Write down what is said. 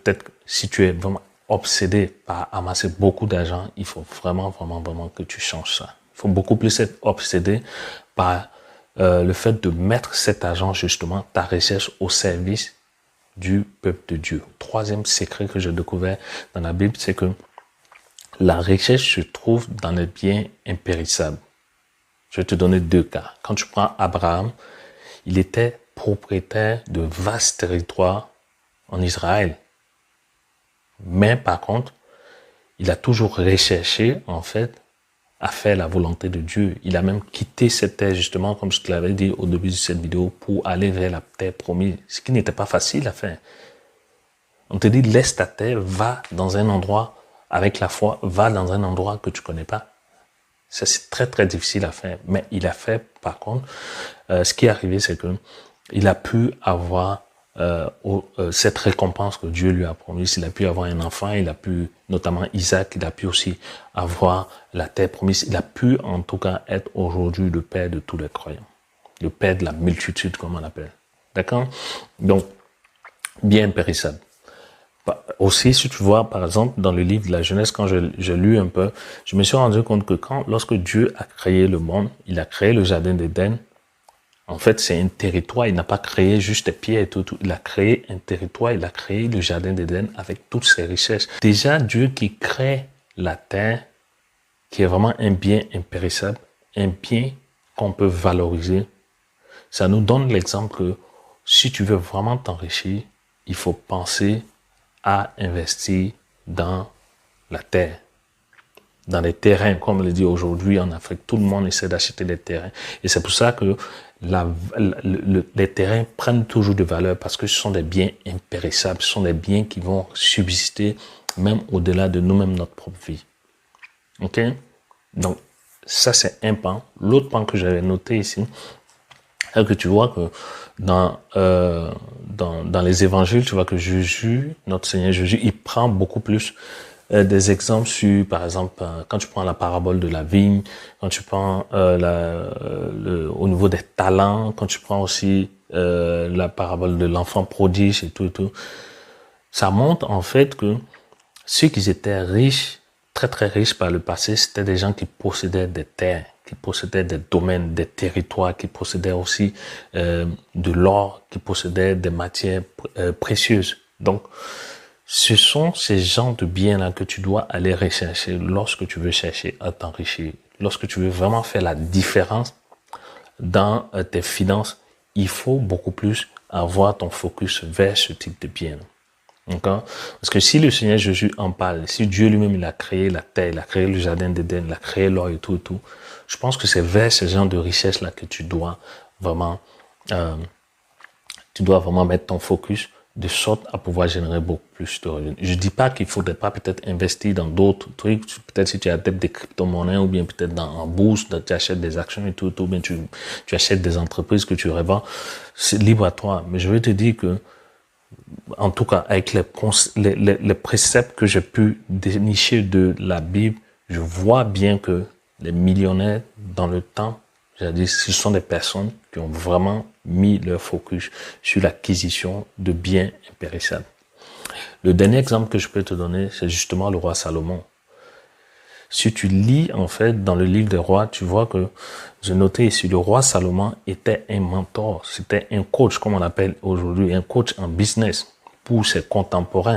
peut-être si tu es vraiment obsédé par amasser beaucoup d'argent, il faut vraiment que tu changes ça. Il faut beaucoup plus être obsédé par le fait de mettre cet argent, justement, ta recherche au service du peuple de Dieu. Troisième secret que j'ai découvert dans la Bible, c'est que la richesse se trouve dans les biens impérissables. Je vais te donner 2 cas. Quand tu prends Abraham, il était propriétaire de vastes territoires en Israël. Mais par contre, il a toujours recherché, en fait, à faire la volonté de Dieu. Il a même quitté cette terre, justement, comme je te l'avais dit au début de cette vidéo, pour aller vers la terre promise, ce qui n'était pas facile à faire. On te dit, laisse ta terre, va dans un endroit, avec la foi, va dans un endroit que tu connais pas. Ça, c'est très, très difficile à faire. Mais il a fait, par contre, ce qui est arrivé, c'est que il a pu avoir cette récompense que Dieu lui a promise. Il a pu avoir un enfant, il a pu, notamment Isaac, il a pu aussi avoir la terre promise. Il a pu, en tout cas, être aujourd'hui le père de tous les croyants. Le père de la multitude, comme on l'appelle. D'accord? Donc, bien impérissable. Aussi, si tu vois, par exemple, dans le livre de la Genèse, quand je lu un peu, je me suis rendu compte que lorsque Dieu a créé le monde, il a créé le jardin d'Éden. En fait, c'est un territoire. Il n'a pas créé juste des pierres et tout. Il a créé un territoire. Il a créé le jardin d'Éden avec toutes ses richesses. Déjà, Dieu qui crée la terre, qui est vraiment un bien impérissable, un bien qu'on peut valoriser, ça nous donne l'exemple que si tu veux vraiment t'enrichir, il faut penser à investir dans la terre, dans les terrains, comme on le dit aujourd'hui en Afrique. Tout le monde essaie d'acheter des terrains. Et c'est pour ça que les terrains prennent toujours de valeur parce que ce sont des biens impérissables, ce sont des biens qui vont subsister même au-delà de nous-mêmes, notre propre vie. Ok? Donc, ça, c'est un pan. L'autre pan que j'avais noté ici, c'est que tu vois que dans les évangiles, tu vois que Jésus, notre Seigneur Jésus, il prend beaucoup plus des exemples sur, par exemple, quand tu prends la parabole de la vigne, quand tu prends au niveau des talents, quand tu prends aussi la parabole de l'enfant prodige et tout, ça montre en fait que ceux qui étaient riches, très très riches par le passé, c'était des gens qui possédaient des terres, qui possédaient des domaines, des territoires, qui possédaient aussi de l'or, qui possédaient des matières précieuses. Donc, ce sont ces genres de biens-là que tu dois aller rechercher lorsque tu veux chercher à t'enrichir. Lorsque tu veux vraiment faire la différence dans tes finances, il faut beaucoup plus avoir ton focus vers ce type de biens. D'accord? Parce que si le Seigneur Jésus en parle, si Dieu lui-même il a créé la terre, il a créé le jardin d'Éden, il a créé l'or et tout, je pense que c'est vers ce genre de richesse-là que tu dois vraiment mettre ton focus de sorte à pouvoir générer beaucoup plus de revenus. Je dis pas qu'il faudrait pas peut-être investir dans d'autres trucs, peut-être si tu as des crypto-monnaies ou bien peut-être en bourse, tu achètes des actions et tout, ou bien tu achètes des entreprises que tu revends, c'est libre à toi. Mais je veux te dire que, en tout cas, avec les préceptes que j'ai pu dénicher de la Bible, je vois bien que les millionnaires dans le temps, c'est-à-dire, ce sont des personnes qui ont vraiment mis leur focus sur l'acquisition de biens impérissables. Le dernier exemple que je peux te donner, c'est justement le roi Salomon. Si tu lis, en fait, dans le livre des rois, tu vois que, j'ai noté ici, le roi Salomon était un mentor, c'était un coach, comme on appelle aujourd'hui, un coach en business pour ses contemporains.